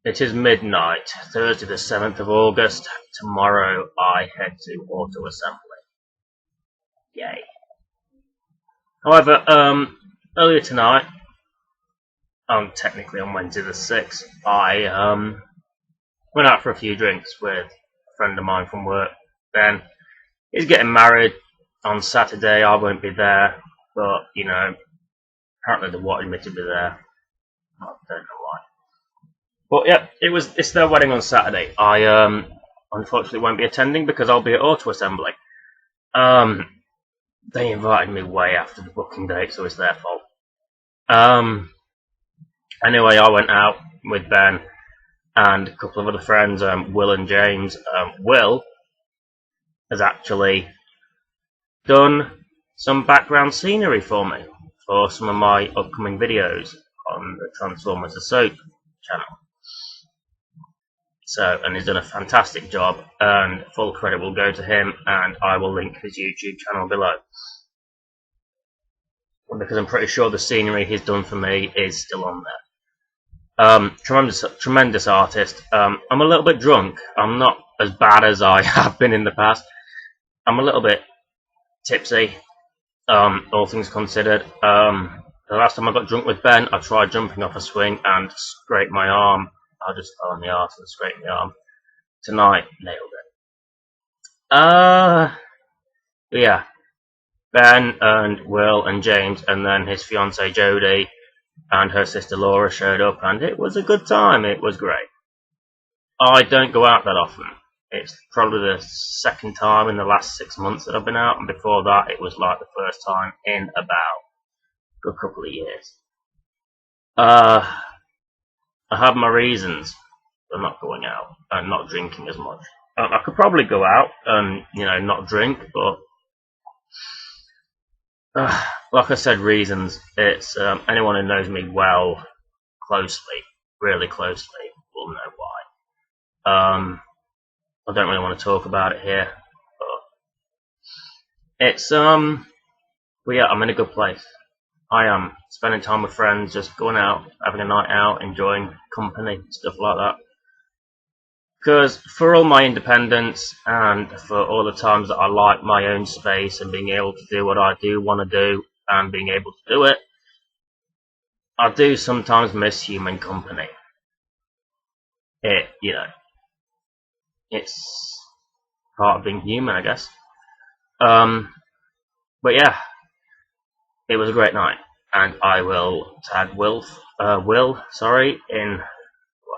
It is midnight, Thursday the 7th of August. Tomorrow I head to auto assembly. Yay. However, earlier tonight, technically on Wednesday the 6th, I went out for a few drinks with a friend of mine from work. Then he's getting married on Saturday. I won't be there, but apparently they wanted me to be there. I don't know why. But yeah, it's their wedding on Saturday. I unfortunately won't be attending because I'll be at auto assembly. They invited me way after the booking date, so it's their fault. Anyway, I went out with Ben and a couple of other friends, Will and James. Will has actually done some background scenery for me for some of my upcoming videos on the Transformers the Soap channel. So, and he's done a fantastic job, and full credit will go to him, and I will link his YouTube channel below. Because I'm pretty sure the scenery he's done for me is still on there. Tremendous artist. I'm a little bit drunk. I'm not as bad as I have been in the past. I'm a little bit tipsy, all things considered. The last time I got drunk with Ben, I tried jumping off a swing and scraped my arm. I just fell on the arse and scraped my arm. Tonight, nailed it. Yeah. Ben and Will and James, and then his fiancée Jodie and her sister Laura showed up, and it was a good time. It was great. I don't go out that often. It's probably the second time in the last 6 months that I've been out, and before that it was like the first time in about a couple of years. I have my reasons for not going out and not drinking as much. I could probably go out and not drink, but like I said, reasons. It's anyone who knows me well, closely, really closely, will know why. I don't really want to talk about it here, but it's well, yeah, I'm in a good place. I am spending time with friends, just going out, having a night out, enjoying company, stuff like that. Because for all my independence and for all the times that I like my own space and being able to do what I do want to do and being able to do it, I do sometimes miss human company. It's part of being human, I guess. But yeah, it was a great night, and I will tag Will, in what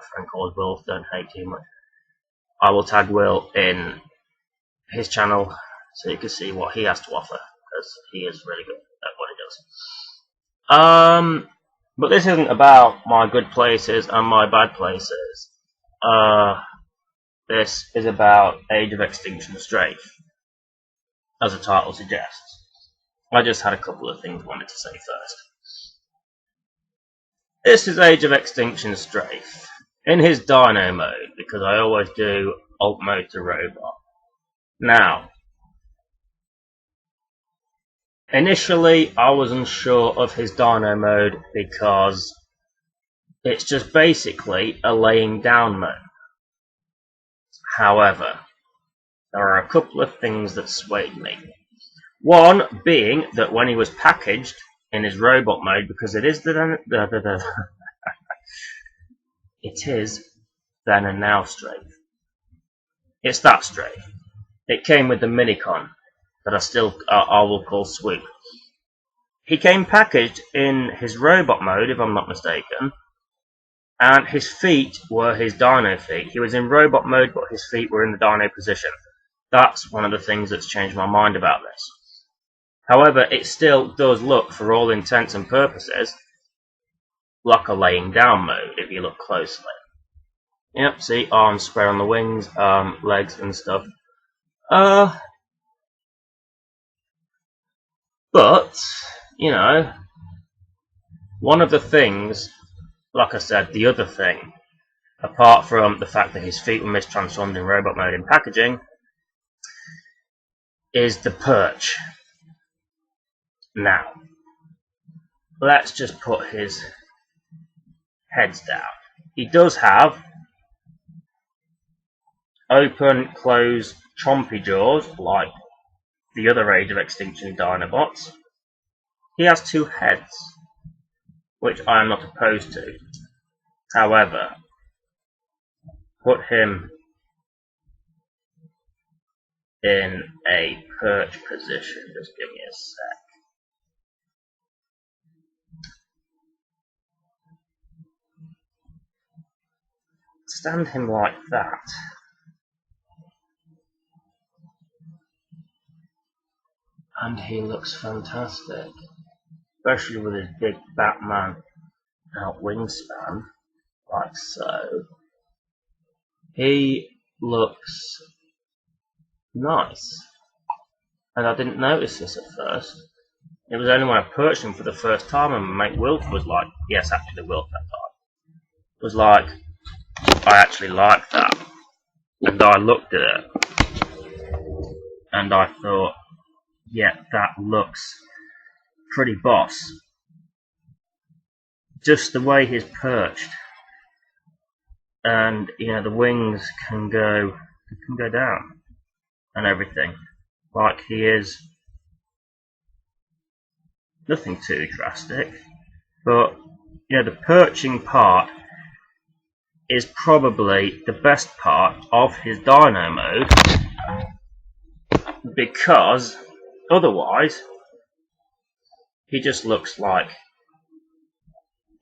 a friend calls Will, don't hate too much. I will tag Will in his channel so you can see what he has to offer, because he is really good at what he does. But this isn't about my good places and my bad places. This is about Age of Extinction Strafe, as the title suggests. I just had a couple of things I wanted to say first. This is Age of Extinction Strafe in his Dino mode, because I always do alt mode to robot. Now, initially I was unsure of his Dino mode because it's just basically a laying down mode. However, there are a couple of things that swayed me. One being that when he was packaged in his robot mode, because it is it is then and now Strafe. It's that Strafe. It came with the minicon that I will call Swoop. He came packaged in his robot mode, if I'm not mistaken, and his feet were his dino feet. He was in robot mode, but his feet were in the dino position. That's one of the things that's changed my mind about this. However, it still does look, for all intents and purposes, like a laying down mode if you look closely. Yep, see, arms spread on the wings, legs and stuff. But, one of the things, like I said, the other thing, apart from the fact that his feet were mistransformed in robot mode in packaging, is the perch. Now, let's just put his heads down. He does have open, close, chompy jaws, like the other Age of Extinction Dinobots. He has 2 heads, which I am not opposed to. However, put him in a perch position. Just give me a sec. Stand him like that. And he looks fantastic. Especially with his big Batman out wingspan, like so. He looks nice. And I didn't notice this at first. It was only when I perched him for the first time and my mate Wilf was like, yes, actually Wilf that time, was like, I actually like that. And I looked at it and I thought, yeah, that looks pretty boss. Just the way he's perched, and the wings can go down and everything, like he is. Nothing too drastic, but the perching part is probably the best part of his dino mode, because otherwise he just looks like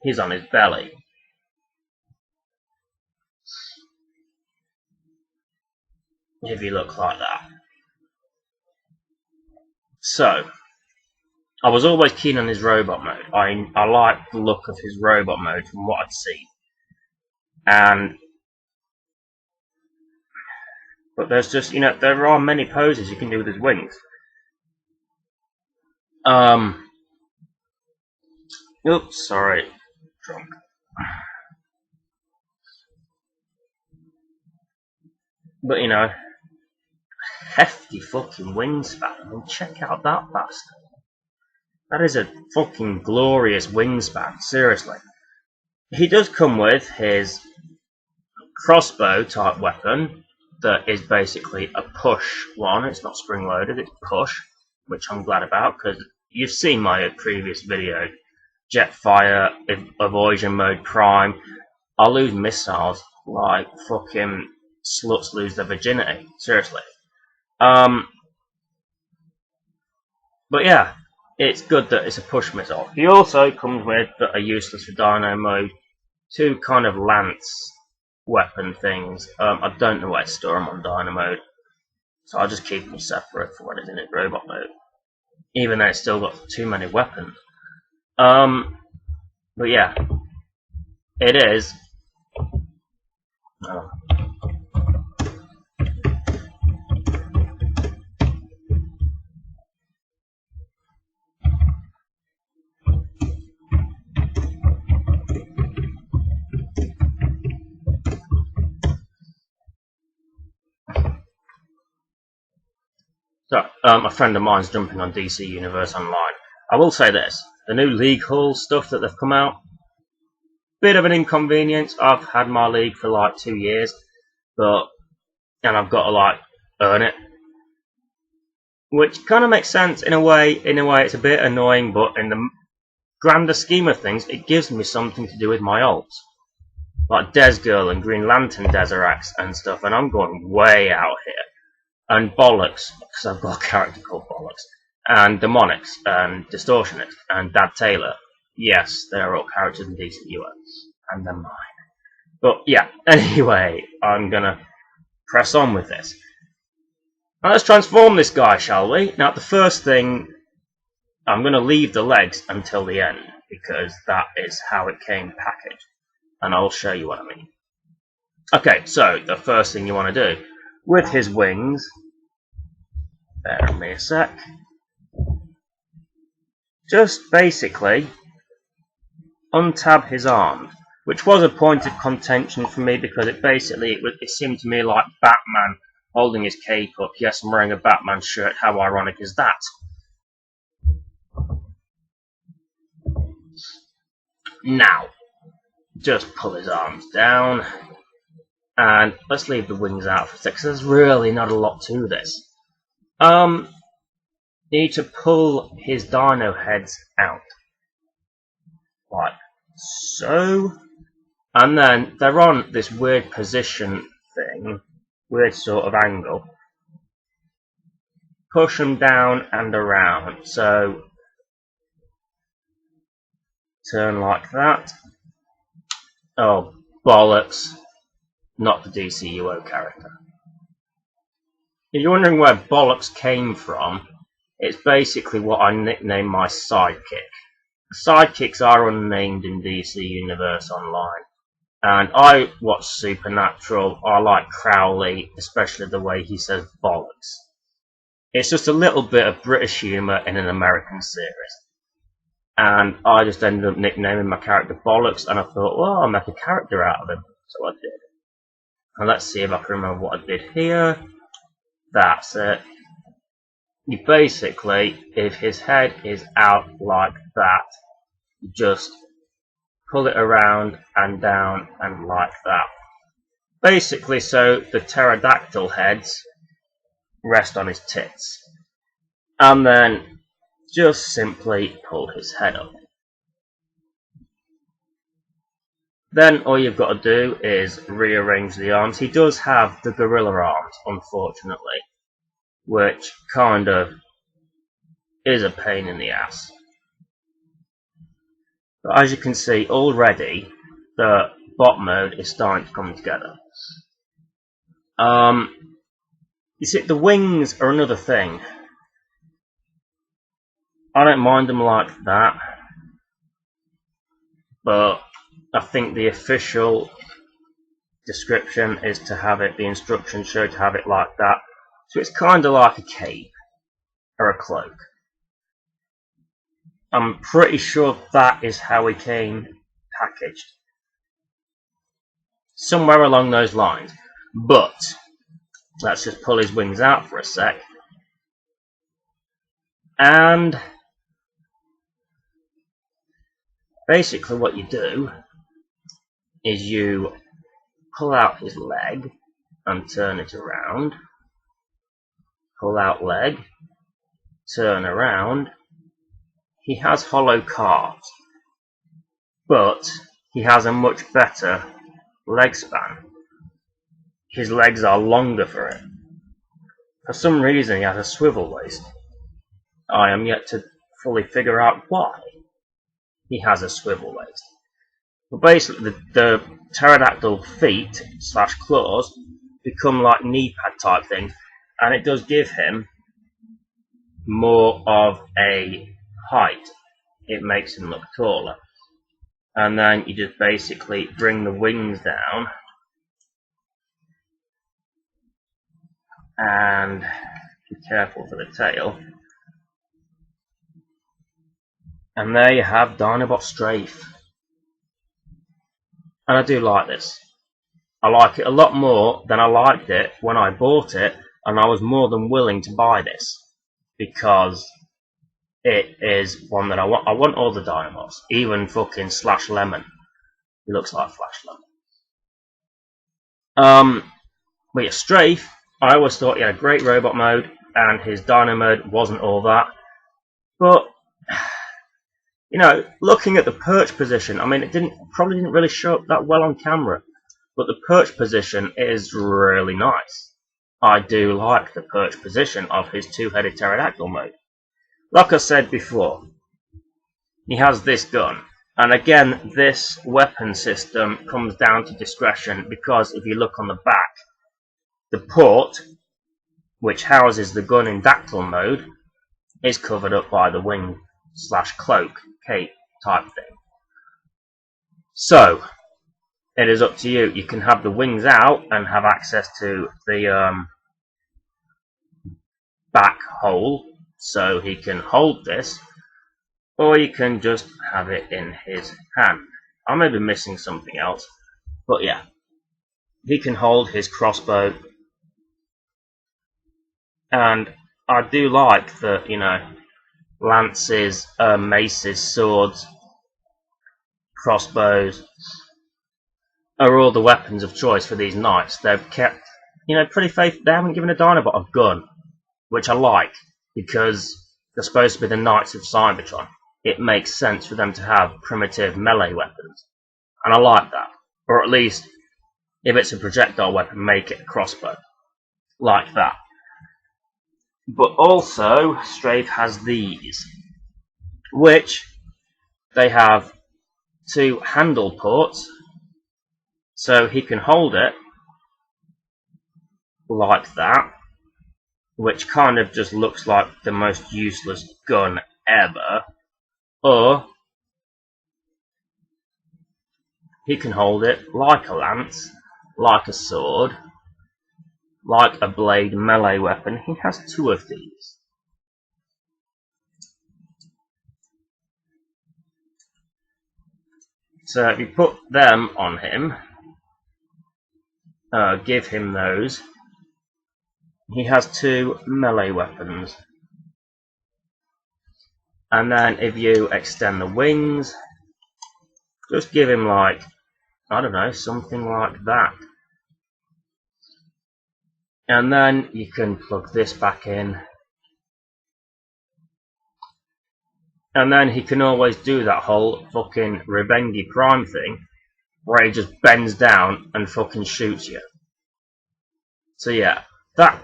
he's on his belly. If you look like that. So, I was always keen on his robot mode. I like the look of his robot mode from what I'd seen. But there's just, there are many poses you can do with his wings. Oops, sorry, drunk. But hefty fucking wingspan. I mean, check out that bastard. That is a fucking glorious wingspan, seriously. He does come with his crossbow type weapon that is basically a push one. It's not spring loaded, it's push, which I'm glad about because you've seen my previous video, Jetfire, Avoision Mode Prime. I lose missiles like fucking sluts lose their virginity, seriously. But yeah, it's good that it's a push missile. He also comes with, that are useless for Dino mode, 2 kind of lance weapon things. I don't know where to store them on Dino mode, so I'll just keep them separate for when it's in its robot mode, even though it's still got too many weapons. But yeah, it is. So, a friend of mine's jumping on DC Universe Online. I will say this, the new League Hall stuff that they've come out, bit of an inconvenience. I've had my League for like 2 years, and I've got to earn it. Which kind of makes sense in a way. It's a bit annoying, but in the grander scheme of things, it gives me something to do with my ults. Like Desgirl and Green Lantern Deserax and stuff, and I'm going way out here. And Bollocks, because I've got a character called Bollocks, and Demonics, and Distortionist, and Dad Taylor. Yes, they're all characters in decent US, and they're mine. But yeah, anyway, I'm gonna press on with this. Now let's transform this guy, shall we? Now the first thing, I'm gonna leave the legs until the end, because that is how it came packaged. And I'll show you what I mean. Okay, so the first thing you want to do, with his wings, bear with me a sec, just basically untab his arms, which was a point of contention for me because it seemed to me like Batman holding his cape up. Yes, I'm wearing a Batman shirt, how ironic is that? Now, just pull his arms down, And let's leave the wings out for a sec, 'cause there's really not a lot to this. You need to pull his dino heads out. Like so. And then they're on this weird position thing, weird sort of angle. Push them down and around. So turn like that. Oh, bollocks. Not the DCUO character. If you're wondering where bollocks came from, it's basically what I nicknamed my sidekick. Sidekicks are unnamed in DC Universe Online. And I watch Supernatural. I like Crowley, especially the way he says bollocks. It's just a little bit of British humour in an American series. And I just ended up nicknaming my character Bollocks, and I thought, well, I'll make a character out of him. So I did. And let's see if I can remember what I did here. That's it. You basically, if his head is out like that, you just pull it around and down and like that. Basically, so the pterodactyl heads rest on his tits. And then just simply pull his head up. Then all you've got to do is rearrange the arms. He does have the gorilla arms, unfortunately, which kind of is a pain in the ass. But as you can see already, the bot mode is starting to come together. You see, the wings are another thing. I don't mind them like that, but I think the official description is to have it, the instructions show to have it like that. So it's kind of like a cape or a cloak. I'm pretty sure that is how he came packaged. Somewhere along those lines. But let's just pull his wings out for a sec. And basically what you do is you pull out his leg and turn it around. Pull out leg, turn around. He has hollow calves, but he has a much better leg span. His legs are longer for it. For some reason he has a swivel waist. I am yet to fully figure out why he has a swivel waist. But basically the pterodactyl feet / claws become like knee pad type things, and it does give him more of a height. It makes him look taller. And then you just basically bring the wings down and be careful for the tail. And there you have Dinobot Strafe. And I do like this. I like it a lot more than I liked it when I bought it, and I was more than willing to buy this because it is one that I want. I want all the Dinobots, even fucking Slash Lemon. He looks like Flash Lemon. But yeah, Strafe, I always thought he had a great robot mode, and his Dino mode wasn't all that. But you know, looking at the perch position, I mean, it probably didn't really show up that well on camera, but the perch position is really nice. I do like the perch position of his two-headed pterodactyl mode. Like I said before, he has this gun, and again, this weapon system comes down to discretion because if you look on the back, the port, which houses the gun in dactyl mode, is covered up by the wing / cloak cape type thing. So it is up to you. You can have the wings out and have access to the back hole so he can hold this, or you can just have it in his hand. I may be missing something else, but yeah, he can hold his crossbow, and I do like that, you know, lances, maces, swords, crossbows, are all the weapons of choice for these knights. They've kept, pretty faithful. They haven't given a Dinobot a gun, which I like, because they're supposed to be the Knights of Cybertron. It makes sense for them to have primitive melee weapons, and I like that. Or at least, if it's a projectile weapon, make it a crossbow, like that. But also, Strafe has these, which they have 2 handle ports, so he can hold it like that, which kind of just looks like the most useless gun ever. Or he can hold it like a lance, like a sword, like a blade melee weapon. He has 2 of these. So if you put them on him, give him those, he has 2 melee weapons. And then if you extend the wings, just give him like, I don't know, something like that. And then you can plug this back in. And then he can always do that whole fucking Rebengi Prime thing, where he just bends down and fucking shoots you. So yeah, that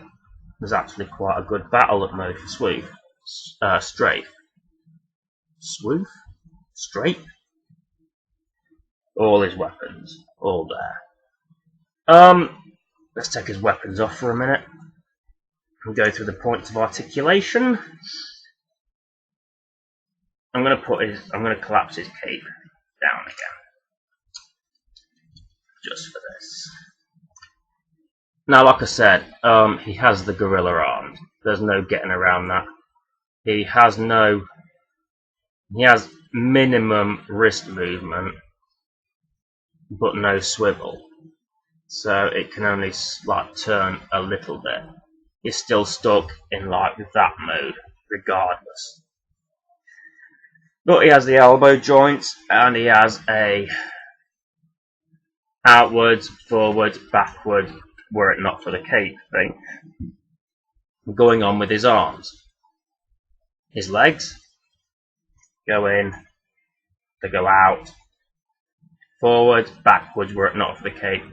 was actually quite a good battle mode for Strafe. Swoof? Strafe? All his weapons, all there. Let's take his weapons off for a minute and go through the points of articulation. I'm going to collapse his cape down again, just for this. Now, like I said, he has the gorilla arms. There's no getting around that. He has minimum wrist movement, but no swivel. So it can only like turn a little bit. He's still stuck in like that mode, regardless. But he has the elbow joints, and he has a outwards, forward, backward, were it not for the cape thing, going on with his arms. His legs go in, they go out, forward, backwards, were it not for the cape.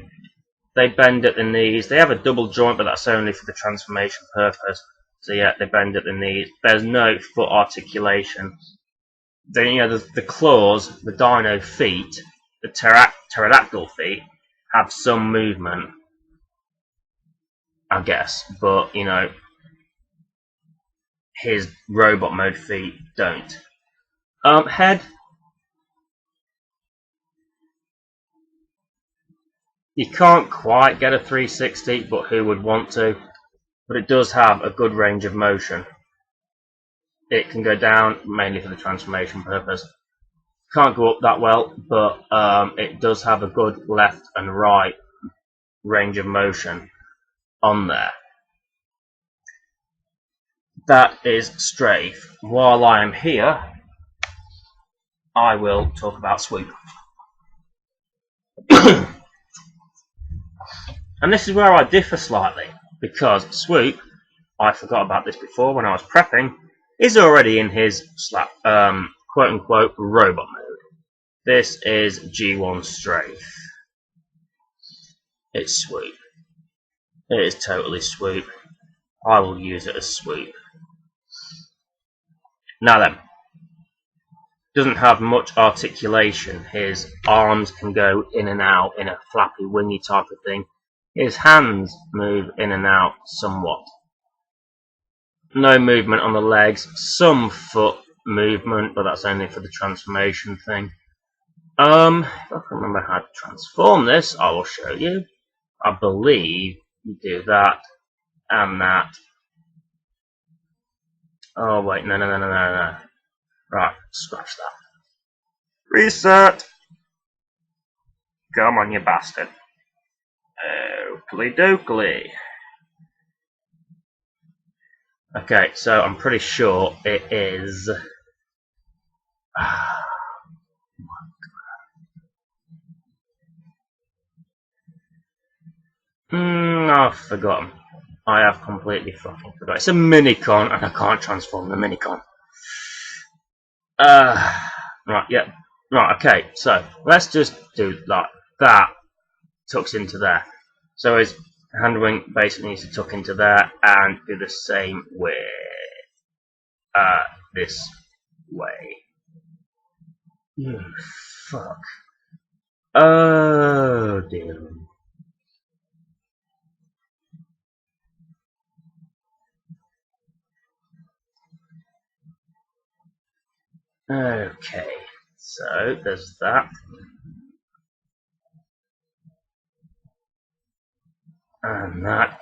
They bend at the knees. They have a double joint, but that's only for the transformation purpose. So yeah, they bend at the knees. There's no foot articulation. Then the claws, the dino feet, the pterodactyl feet have some movement, I guess, but his robot mode feet don't. Head. You can't quite get a 360, but who would want to? But it does have a good range of motion. It can go down, mainly for the transformation purpose. Can't go up that well, but it does have a good left and right range of motion on there. That is Strafe. While I am here, I will talk about Swoop. And this is where I differ slightly, because Swoop, I forgot about this before when I was prepping, is already in his quote-unquote robot mode. This is G1 Strafe. It's Swoop. It is totally Swoop. I will use it as Swoop. Now then, doesn't have much articulation. His arms can go in and out in a flappy, wingy type of thing. His hands move in and out somewhat. No movement on the legs. Some foot movement, but that's only for the transformation thing. If I can remember how to transform this, I will show you. I believe you do that and that. Oh wait, no. Right, scratch that. Reset! Come on, you bastard. Oakley dokley. Okay, so I'm pretty sure it is... I've forgotten. I have completely fucking forgotten. It's a minicon, and I can't transform the minicon. Right, yeah. Right, okay, so let's just do like that. Tucks into there. So his hand wing basically needs to tuck into there and do the same with this way. You fuck. Oh dear. Okay, so there's that. And that.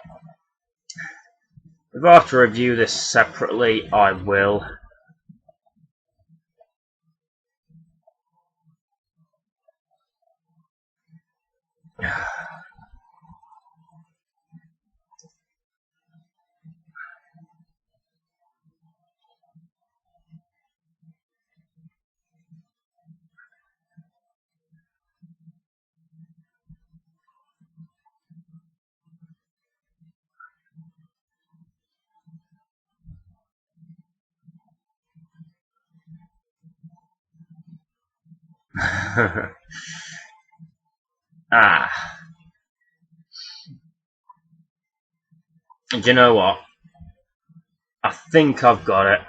If I have to review this separately, I will. Do you know what? I think I've got it.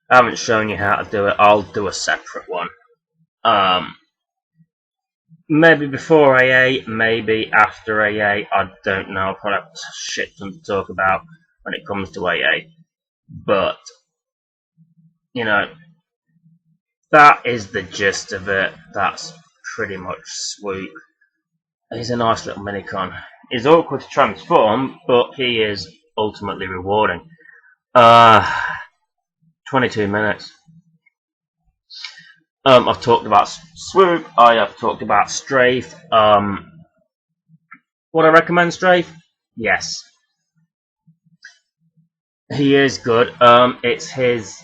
I haven't shown you how to do it. I'll do a separate one. Maybe before AA, maybe after AA. I don't know. I'll probably have shit ton to talk about when it comes to AA. But, you know, that is the gist of it. That's pretty much Swoop. He's a nice little minicon. He's awkward to transform, but he is ultimately rewarding. 22 minutes. I've talked about Swoop. I have talked about Strafe. Would I recommend Strafe? Yes. He is good. It's his,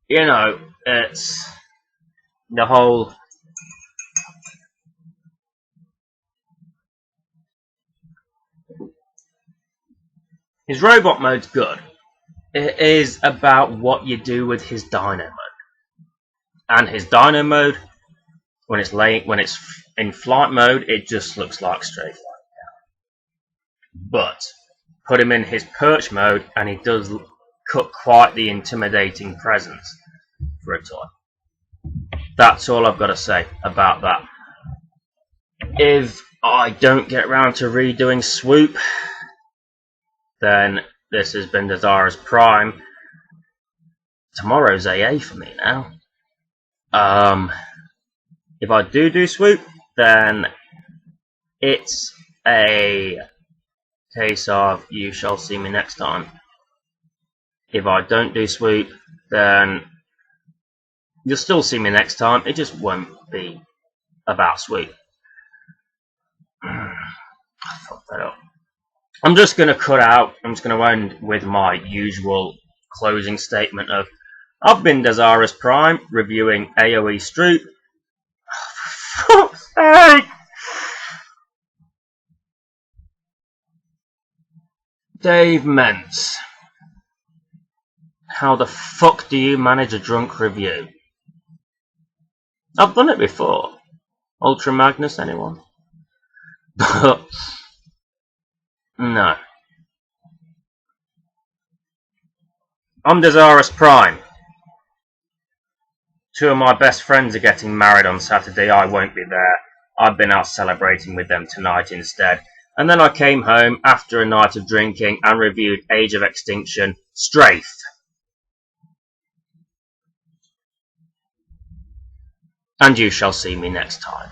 it's the whole. His robot mode's good. It is about what you do with his dyno mode. And his dyno mode, when it's in flight mode, it just looks like Strafe. But put him in his perch mode, and he does cut quite the intimidating presence for a toy. That's all I've got to say about that. If I don't get around to redoing Swoop, then this has been Desirous Prime. Tomorrow's AA for me now. If I do Swoop, then it's a case of you shall see me next time. If I don't do Swoop, then you'll still see me next time. It just won't be about Swoop. I fucked that up. I'm just going to cut out. I'm just going to end with my usual closing statement of I've been Desirous Prime reviewing AoE Stroop. For fuck's sake! Dave Mentz. How the fuck do you manage a drunk review? I've done it before. Ultra Magnus, anyone? But no. I'm Desirous Prime. Two of my best friends are getting married on Saturday. I won't be there. I've been out celebrating with them tonight instead. And then I came home after a night of drinking and reviewed Age of Extinction, Strafe. And you shall see me next time.